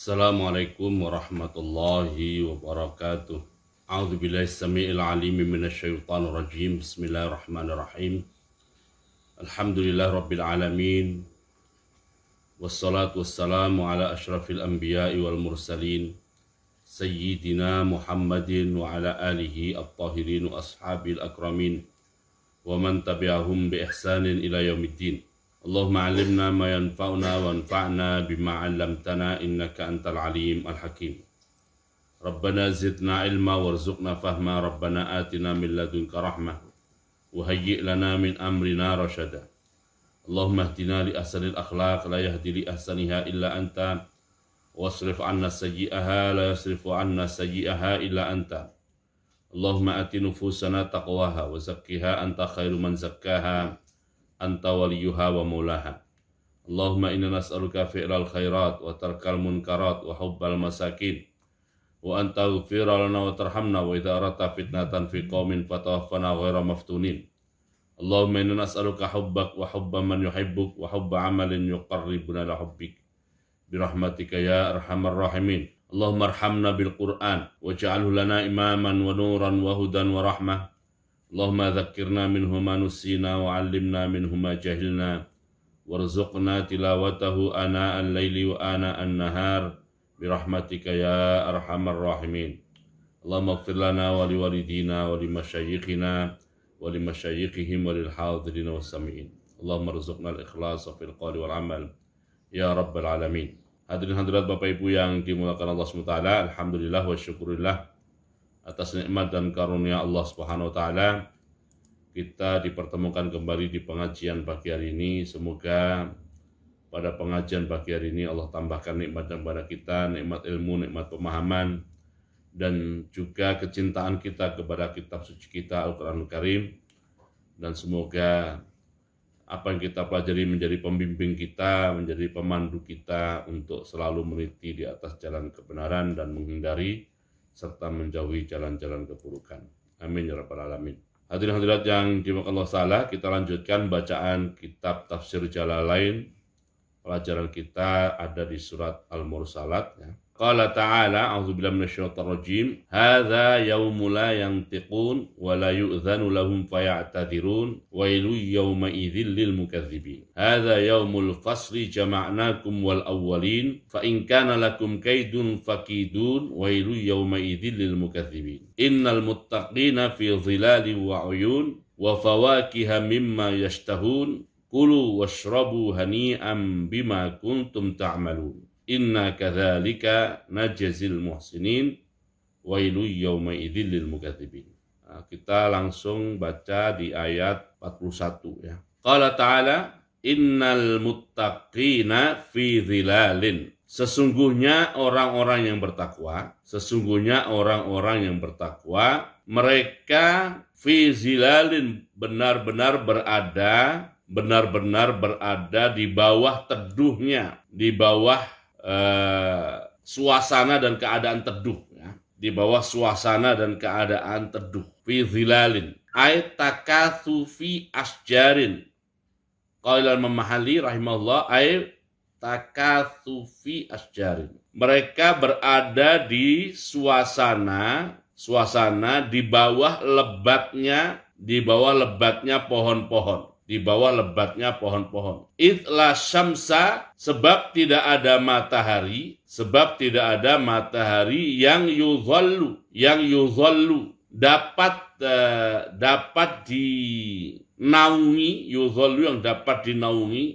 Assalamualaikum warahmatullahi wabarakatuh. A'udzu billahi samii'il 'aliim minasyaitonir rajim. Bismillahirrahmanirrahim. Alhamdulillah rabbil alamin. Wassalatu wassalamu ala asyrafil anbiya'i wal mursalin. Sayyidina Muhammadin wa ala alihi at-tahirin wa ashabil akramin. Wa man tabi'ahum bi ihsanin ila yaumiddin. Allahumma 'allimna ma yanfa'una wanfa'na bima 'allamtana innaka antal alim al-hakim. Rabbana zidna ilma warzuqna fahma. Rabbana atina min ladunka rahmah wa hayyi' lana min amrina rasyada. Allahumma hdina li ahsanil akhlaq la yahdi li ahsaniha illa anta wasrif 'anna sayyi'aha la yasrifu 'anna sayyi'aha illa anta. Allahumma ati nufusana taqwaha wa zakkiha anta khairu man zakkaha anta waliyuha wa maulaha. Allahumma inna nas'aluka fi'lal khairat wa tarkal munkarat wa hubbal masakin wa anta ghfira lana wa tarhamna wa idza aradta fitnatan fi qaumin fatawaffana ghaira maftunin. Allahumma inna nas'aluka hubbak wa hubba man yuhibbuk wa hubba amalin yuqarribuna ila hubbik birahmatika ya arhamar rahimin. Allahumma arhamna bil Qur'an waj'alhu lana imaman wa nuran wa hudan wa rahmah. Allahumma dzakkirna minhu ma nusina wa 'allimna minhu ma jahilna warzuqna tilawatahu ana al-laili wa ana an-nahar birahmatika ya arhamar rahimin. Allahumma ighfir lana wa liwalidina wa limasyayikhina wa limasyayikhihim wa lil hadirin was sami'in. Allahumma rzuqna al-ikhlasa fil qawli wal amal ya rabbal alamin. Hadirin hadirat Bapak Ibu yang dimuliakan Allah SWT, alhamdulillah wa syukurillah atas nikmat dan karunia Allah Subhanahu wa taala kita dipertemukan kembali di pengajian pagi hari ini. Semoga pada pengajian pagi hari ini Allah tambahkan nikmat kepada kita, nikmat ilmu, nikmat pemahaman, dan juga kecintaan kita kepada kitab suci kita Al-Quranul Karim. Dan semoga apa yang kita pelajari menjadi pembimbing kita, menjadi pemandu kita untuk selalu meniti di atas jalan kebenaran dan menghindari serta menjauhi jalan-jalan keburukan. Amin ya rabbal alamin. Hadirin hadirat yang dimuliakan Allah Ta'ala, kita lanjutkan bacaan kitab Tafsir Jalalain. Pelajaran kita ada di surat Al-Mursalat. Ya. Qala ta'ala, a'udzubillahi minasyaitonir rajim, hadza yaumul la yantiqun wa la yu'dzanu lahum faya'tadirun wailul yawma idzil lil mukadzibin. Hadza yaumul fasli jama'nakum wal awwalin fa in kana lakum kaidun fakidun wailul yawma idzil lil mukadzibin. Innal muttaqina fi dhilalin wa 'uyun wa fawakiha mimma yashtahun kulu washrabu hani'an bima kuntum ta'malun. Inna kadzalika najzil muhsinin wailul yauma idzil lil mukadzibin. Nah, kita langsung baca di ayat 41 ya. Qala ta'ala innal muttaqina fi dhilalin. Sesungguhnya orang-orang yang bertakwa, mereka fi zilalin benar-benar berada di bawah teduhnya, di bawah suasana dan keadaan teduh ya. Di bawah suasana dan keadaan teduh. Fi zilalin ay takatsu fi asjarin. Qala al-Mamahali rahimahullah ay takatsu fi asjarin. Mereka berada di suasana di bawah lebatnya pohon-pohon. Di bawah lebatnya pohon-pohon. Idla syamsa, sebab tidak ada matahari yang yuzallu dapat dinaungi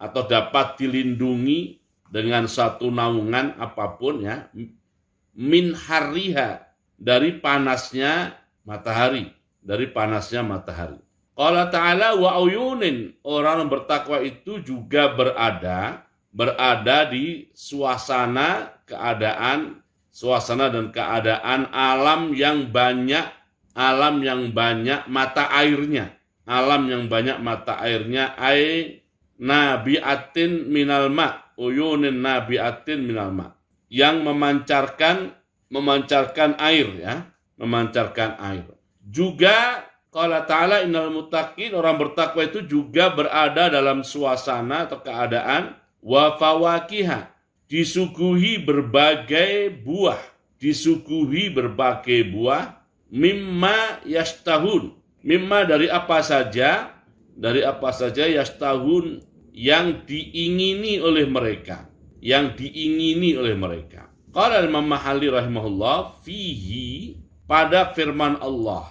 atau dapat dilindungi dengan satu naungan apapun ya, min harriha, dari panasnya matahari. Qala ta'ala wa uyunin, orang bertakwa itu juga berada di suasana dan keadaan alam yang banyak mata airnya. Ay nabiatin minal ma, uyunin nabiatin minal ma, yang memancarkan air ya, Juga qala ta'ala innal muttaqin, orang bertakwa itu juga berada dalam suasana atau keadaan wa fawakiha, disuguhi berbagai buah, mimma yastahun, mimma dari apa saja yastahun yang diingini oleh mereka, Qala Imam Mahalli rahimahullah, fihi, pada firman Allah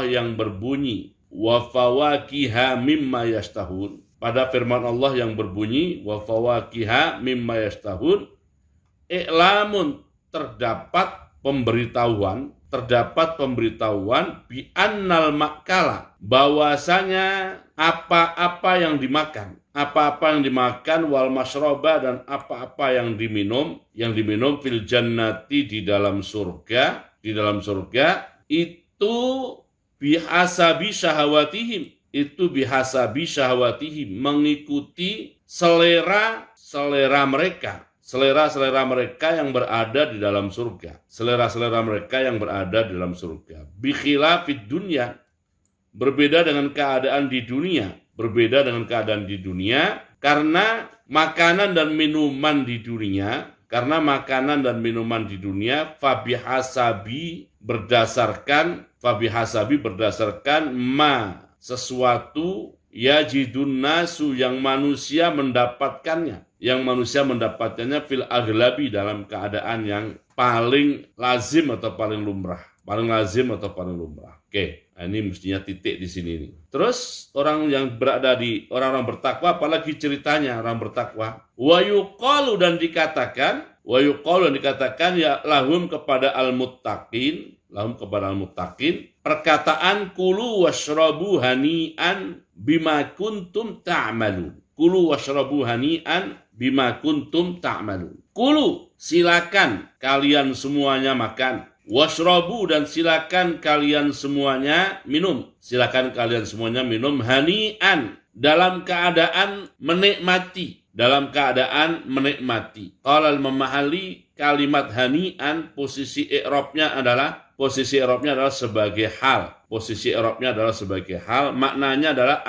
yang berbunyi wa fawakiha mimma yastahun, pada firman Allah yang berbunyi wa fawakiha mimma yastahun, i'lamun, terdapat pemberitahuan bi annal makala, bahwasanya apa-apa yang dimakan wal masroba, dan apa-apa yang diminum fil jannati, di dalam surga itu bihasabi syahwatihim, mengikuti selera mereka yang berada di dalam surga. Bikhilafid dunya, berbeda dengan keadaan di dunia, karena makanan dan minuman di dunia fabihasabi berdasarkan ma, sesuatu yajidun nasu, yang manusia mendapatkannya fil aghlabi, dalam keadaan yang paling lazim atau paling lumrah. Oke, ini mestinya titik di sini nih. Terus orang yang berada di orang-orang bertakwa, apalagi ceritanya orang bertakwa. Wa yuqalu, dan dikatakan ya lahum kepada al-muttaqin, perkataan kulu washrabu hani'an bima kuntum ta'malun. Kulu, silakan kalian semuanya makan. Washrabu, dan silakan kalian semuanya minum. Hani'an, dalam keadaan menikmati. Qala al-Mahalli, kalimat hani'an posisi i'rabnya adalah sebagai hal. Maknanya adalah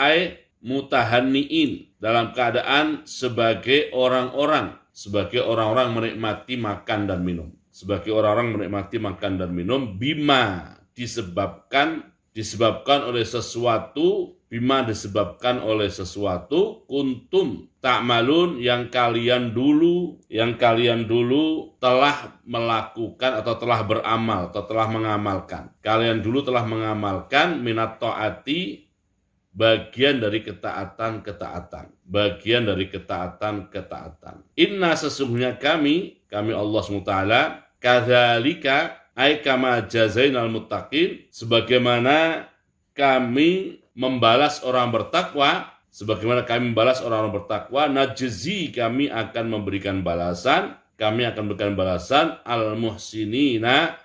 mutahanniin, dalam keadaan sebagai orang-orang menikmati makan dan minum. Bima, disebabkan oleh sesuatu, kuntum ta'malun, yang kalian dulu telah melakukan atau telah beramal atau telah mengamalkan. Kalian dulu telah mengamalkan minat ta'ati, bagian dari ketaatan. Inna, sesungguhnya kami Allah SWT, kadzalika ay kama jazainal muttaqin, sebagaimana kami membalas orang bertakwa, najzi, kami akan memberikan balasan al-muhsinina,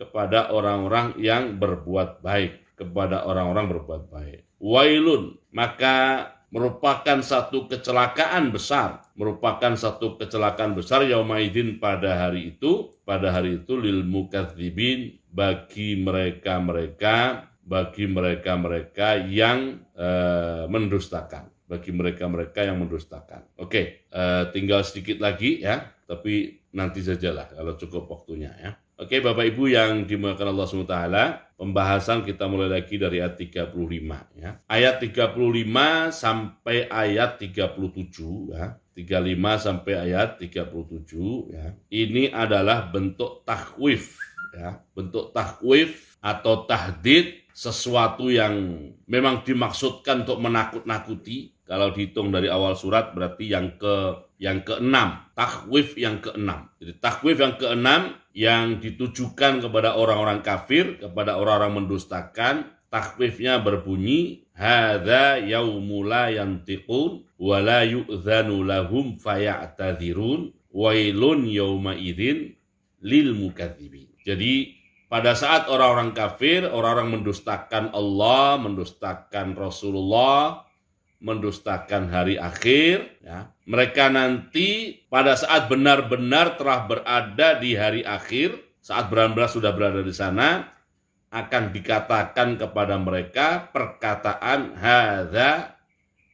kepada orang-orang yang berbuat baik. Wailun, maka merupakan satu kecelakaan besar yaumaidin, pada hari itu lil mukadzibin, bagi mereka yang mendustakan. Oke, tinggal sedikit lagi ya, tapi nanti sajalah kalau cukup waktunya ya. Oke, Bapak Ibu yang dimuliakan Allah SWT, pembahasan kita mulai lagi dari ayat 35 ya. Ayat 35 sampai ayat 37 ya. 35 sampai ayat 37 ya. Ini adalah bentuk takhwif ya. Bentuk takhwif atau tahdid, sesuatu yang memang dimaksudkan untuk menakut-nakuti. Kalau dihitung dari awal surat berarti yang keenam, takhwif yang keenam. Jadi takhwif yang keenam yang ditujukan kepada orang-orang kafir, kepada orang-orang mendustakan. Takhwifnya berbunyi, hadza yaumul la yantiqun wa la yu'dzanu lahum faya'tadzirun wailun yauma idzin lil mukadzibin. Jadi pada saat orang-orang kafir, orang-orang mendustakan Allah, mendustakan Rasulullah, mendustakan hari akhir, ya, mereka nanti pada saat benar-benar telah berada di hari akhir, saat benar-benar sudah berada di sana, akan dikatakan kepada mereka perkataan hadza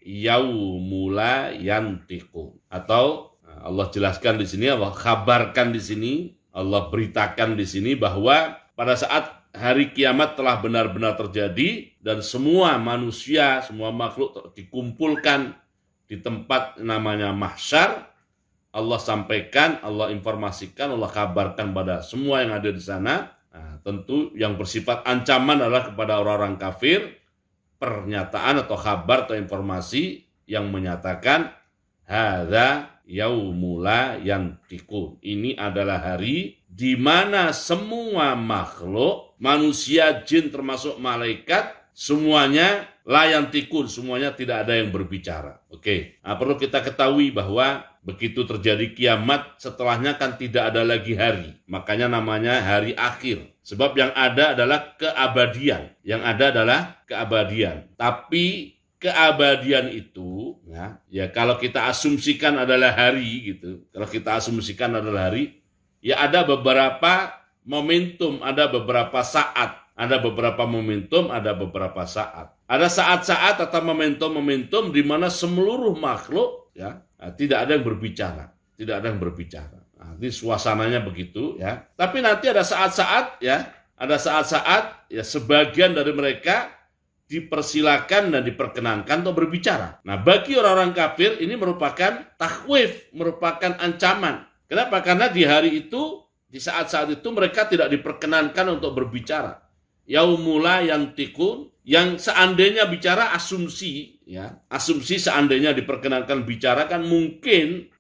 yaumul la yantiqun, atau Allah jelaskan di sini, Allah kabarkan di sini, Allah beritakan di sini bahwa pada saat hari kiamat telah benar-benar terjadi dan semua manusia, semua makhluk dikumpulkan di tempat namanya mahsyar, Allah sampaikan, Allah informasikan, Allah kabarkan pada semua yang ada di sana. Nah, tentu yang bersifat ancaman adalah kepada orang-orang kafir, pernyataan atau kabar atau informasi yang menyatakan hadza yaumula yantiqun. Ini adalah hari di mana semua makhluk, manusia, jin termasuk malaikat, semuanya layantikun, semuanya tidak ada yang berbicara. Oke. Nah, perlu kita ketahui bahwa begitu terjadi kiamat, setelahnya kan tidak ada lagi hari. Makanya namanya hari akhir. Sebab yang ada adalah keabadian. Yang ada adalah keabadian. Tapi keabadian itu, ya kalau kita asumsikan adalah hari gitu. Kalau kita asumsikan adalah hari, ya ada beberapa momentum, ada beberapa saat. Ada beberapa momentum, ada beberapa saat. Ada saat-saat atau momentum-momentum di mana seluruh makhluk ya tidak ada yang berbicara, tidak ada yang berbicara. Nanti suasananya begitu ya. Tapi nanti ada saat-saat ya, sebagian dari mereka dipersilakan dan diperkenankan untuk berbicara. Nah, bagi orang-orang kafir ini merupakan takhwif, merupakan ancaman. Kenapa? Karena di hari itu, di saat-saat itu mereka tidak diperkenankan untuk berbicara. Yaumula yantiqun, yang seandainya bicara asumsi ya, asumsi seandainya diperkenankan bicara kan mungkin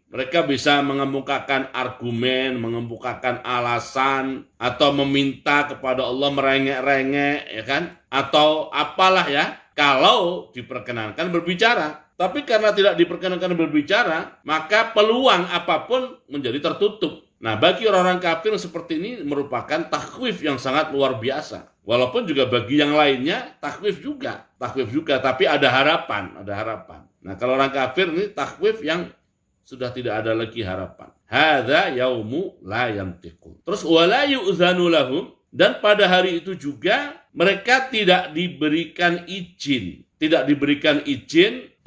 mereka bisa mengemukakan argumen, mengemukakan alasan atau meminta kepada Allah merengek-rengek ya kan, atau apalah ya, kalau diperkenankan berbicara. Tapi karena tidak diperkenankan berbicara, maka peluang apapun menjadi tertutup. Nah, bagi orang-orang kafir seperti ini merupakan takhwif yang sangat luar biasa. Walaupun juga bagi yang lainnya takhwif juga, tapi ada harapan. Nah, kalau orang kafir ini takhwif yang sudah tidak ada lagi harapan. Hadza yaumu la yantiqun. Terus wala yu'zanu lahum, dan pada hari itu juga mereka tidak diberikan izin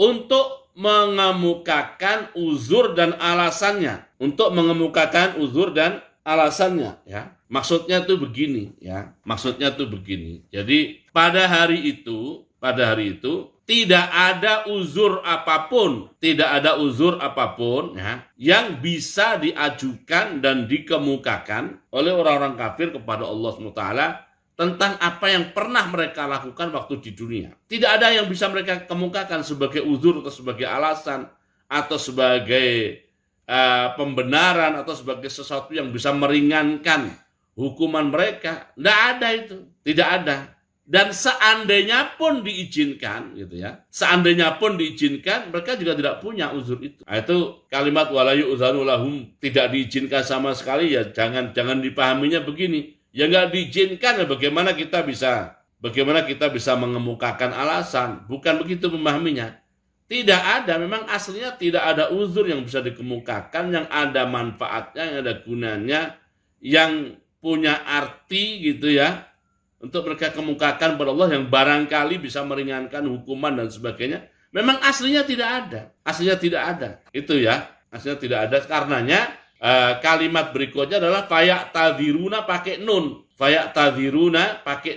untuk mengemukakan uzur dan alasannya, ya. Maksudnya tuh begini. Jadi pada hari itu tidak ada uzur apapun ya, yang bisa diajukan dan dikemukakan oleh orang-orang kafir kepada Allah SWT tentang apa yang pernah mereka lakukan waktu di dunia. Tidak ada yang bisa mereka kemukakan sebagai uzur atau sebagai alasan atau sebagai pembenaran atau sebagai sesuatu yang bisa meringankan hukuman mereka. Tidak ada itu. Tidak ada. Dan seandainya pun diizinkan gitu ya. Mereka juga tidak punya uzur itu. Nah, itu kalimat wala yu'zanu lahum, tidak diizinkan sama sekali ya, jangan dipahaminya begini. Ya nggak diizinkan, ya bagaimana kita bisa mengemukakan alasan? Bukan begitu memahaminya. Tidak ada, memang aslinya tidak ada uzur yang bisa dikemukakan, yang ada manfaatnya, yang ada gunanya, yang punya arti gitu ya, untuk mereka kemukakan kepada Allah yang barangkali bisa meringankan hukuman dan sebagainya. Memang aslinya tidak ada. Itu ya, aslinya tidak ada. Karenanya kalimat berikutnya adalah faya'tadziruna pakai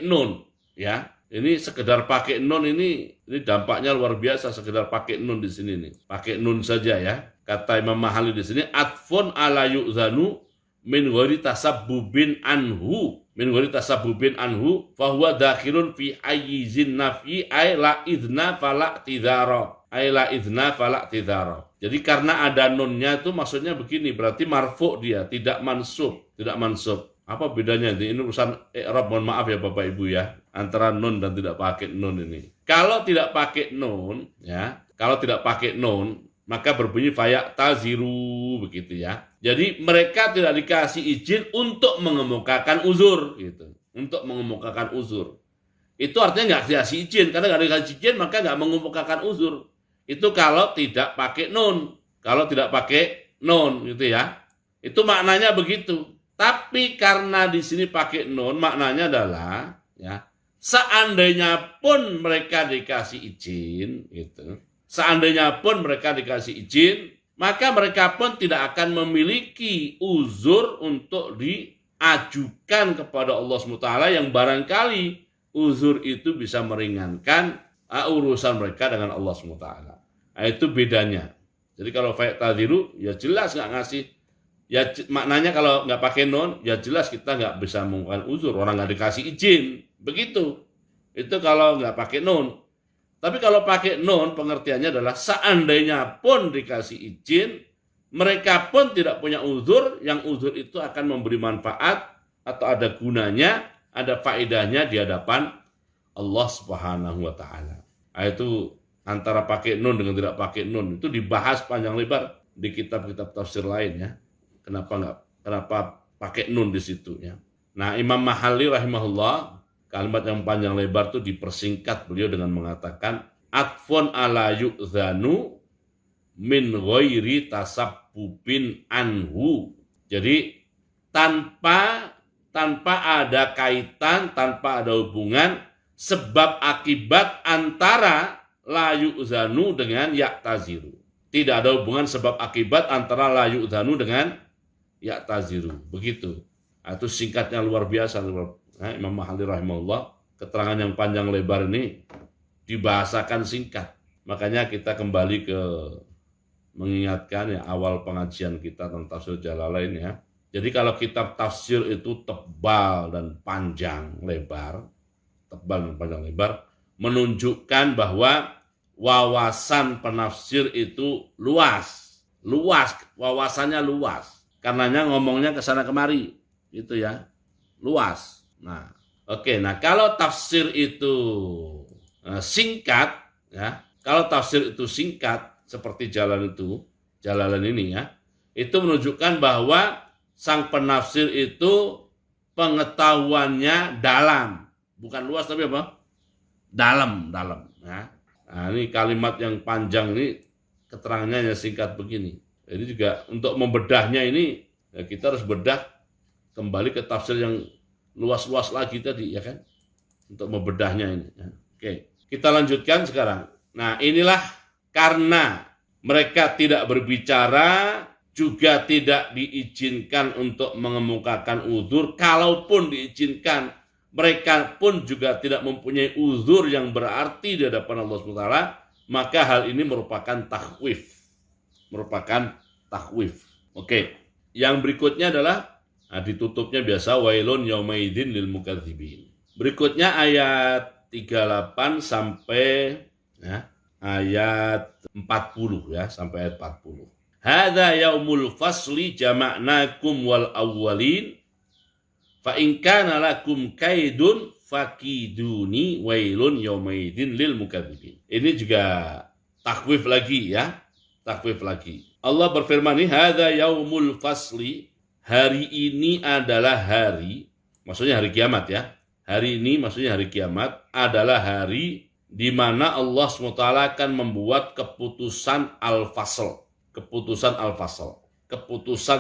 nun ya. Ini sekedar pakai nun ini dampaknya luar biasa. Sekedar pakai nun di sini nih, pakai nun saja ya. Kata Imam Mahali di sini atfun ala yu'zanu min ghairi tasabbubin anhu fa huwa dakhilun fi ayyizin naf'i ay la idna fala tidara. Jadi karena ada nunnya itu maksudnya begini, berarti marfu dia, tidak mansub. Apa bedanya? Ini urusan i'rab, mohon maaf ya Bapak Ibu ya, antara nun dan tidak pakai nun ini. Kalau tidak pakai nun ya, maka berbunyi faya'taziru begitu ya. Jadi mereka tidak dikasih izin untuk mengemukakan uzur gitu. Itu artinya nggak dikasih izin, karena nggak dikasih izin maka nggak mengemukakan uzur. Itu kalau tidak pakai nun. Gitu ya. Itu maknanya begitu. Tapi karena di sini pakai nun, maknanya adalah ya, seandainya pun mereka dikasih izin gitu. maka mereka pun tidak akan memiliki uzur untuk diajukan kepada Allah SWT yang barangkali uzur itu bisa meringankan urusan mereka dengan Allah SWT. Nah, itu bedanya. Jadi kalau fa'tadiru ya jelas nggak ngasih. Ya maknanya kalau nggak pakai non, ya jelas kita nggak bisa mengungkapkan uzur. Orang nggak dikasih izin. Begitu. Itu kalau nggak pakai non. Tapi kalau pakai non, pengertiannya adalah seandainya pun dikasih izin, mereka pun tidak punya uzur, yang uzur itu akan memberi manfaat atau ada gunanya, ada faedahnya di hadapan Allah Subhanahu wa taala. Itu antara pakai nun dengan tidak pakai nun itu dibahas panjang lebar di kitab-kitab tafsir lain ya. Kenapa pakai nun di situ ya. Nah, Imam Mahalli rahimahullah kalimat yang panjang lebar itu dipersingkat beliau dengan mengatakan atfun ala yu'zanu min ghairi tasabbubin anhu. Jadi tanpa ada kaitan, tanpa ada hubungan sebab akibat antara la yu'zanu dengan ya'taziru. Tidak ada hubungan sebab akibat antara la yu'zanu dengan ya'taziru. Begitu. Itu singkatnya luar biasa. Imam Mahalli rahimahullah keterangan yang panjang lebar ini dibahasakan singkat. Makanya kita kembali ke mengingatkan ya awal pengajian kita tentang tafsir Jalalain ya. Jadi kalau kitab tafsir itu tebal dan panjang lebar, menunjukkan bahwa wawasan penafsir itu luas, wawasannya luas. Karenanya ngomongnya ke sana kemari, gitu ya, luas. Nah, oke. Nah, kalau tafsir itu singkat, ya, kalau tafsir itu singkat seperti Jalalain ini ya, itu menunjukkan bahwa sang penafsir itu pengetahuannya dalam, bukan luas tapi apa? Dalam. Ya. Nah, ini kalimat yang panjang ini keterangannya hanya singkat begini. Jadi juga untuk membedahnya ini ya kita harus bedah kembali ke tafsir yang luas-luas lagi tadi ya kan, untuk membedahnya ini. Ya. Oke, kita lanjutkan sekarang. Nah, inilah karena mereka tidak berbicara, juga tidak diizinkan untuk mengemukakan uzur. Kalaupun diizinkan, mereka pun juga tidak mempunyai uzur yang berarti di hadapan Allah SWT, maka hal ini merupakan takhwif. Oke, yang berikutnya adalah ditutupnya biasa wailun yaumaidin lil mukadzibin. Berikutnya ayat 38 sampai ya, ayat 40 ya, sampai ayat 40. Hadza yaumul fasli jama'nakum wal awwalin fa in kana lakum kaidun fakiduni wailun yaumaidin lil mukadzibin. Ini juga takhwif lagi ya, takhwif lagi. Allah berfirman ini hadza yaumul fasli, hari ini adalah hari, maksudnya hari kiamat ya. Hari ini maksudnya hari kiamat adalah hari di mana Allah SWT akan membuat keputusan al-fasl. Keputusan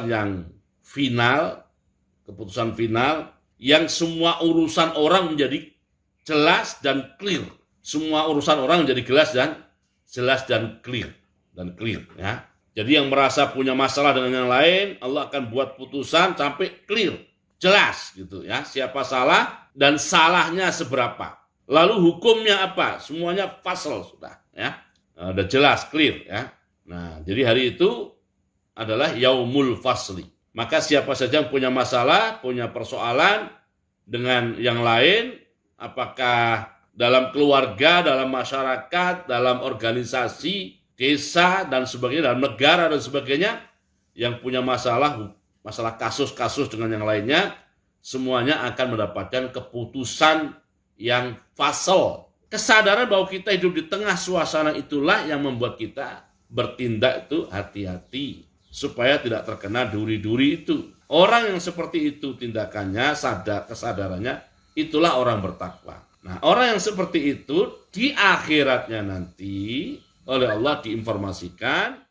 yang final, yang semua urusan orang menjadi jelas dan clear. Semua urusan orang menjadi jelas dan clear ya. Jadi yang merasa punya masalah dengan yang lain, Allah akan buat putusan sampai clear, jelas gitu ya. Siapa salah dan salahnya seberapa. Lalu hukumnya apa? Semuanya fasal sudah ya. Udah jelas, clear ya. Nah, jadi hari itu adalah yaumul fasli. Maka siapa saja yang punya masalah, punya persoalan dengan yang lain, apakah dalam keluarga, dalam masyarakat, dalam organisasi, desa dan sebagainya, dalam negara dan sebagainya, yang punya masalah kasus-kasus dengan yang lainnya, semuanya akan mendapatkan keputusan yang fasal. Kesadaran bahwa kita hidup di tengah suasana itulah yang membuat kita bertindak itu hati-hati supaya tidak terkena duri-duri itu. Orang yang seperti itu tindakannya, kesadarannya, itulah orang bertakwa. Nah, orang yang seperti itu di akhiratnya nanti oleh Allah diinformasikan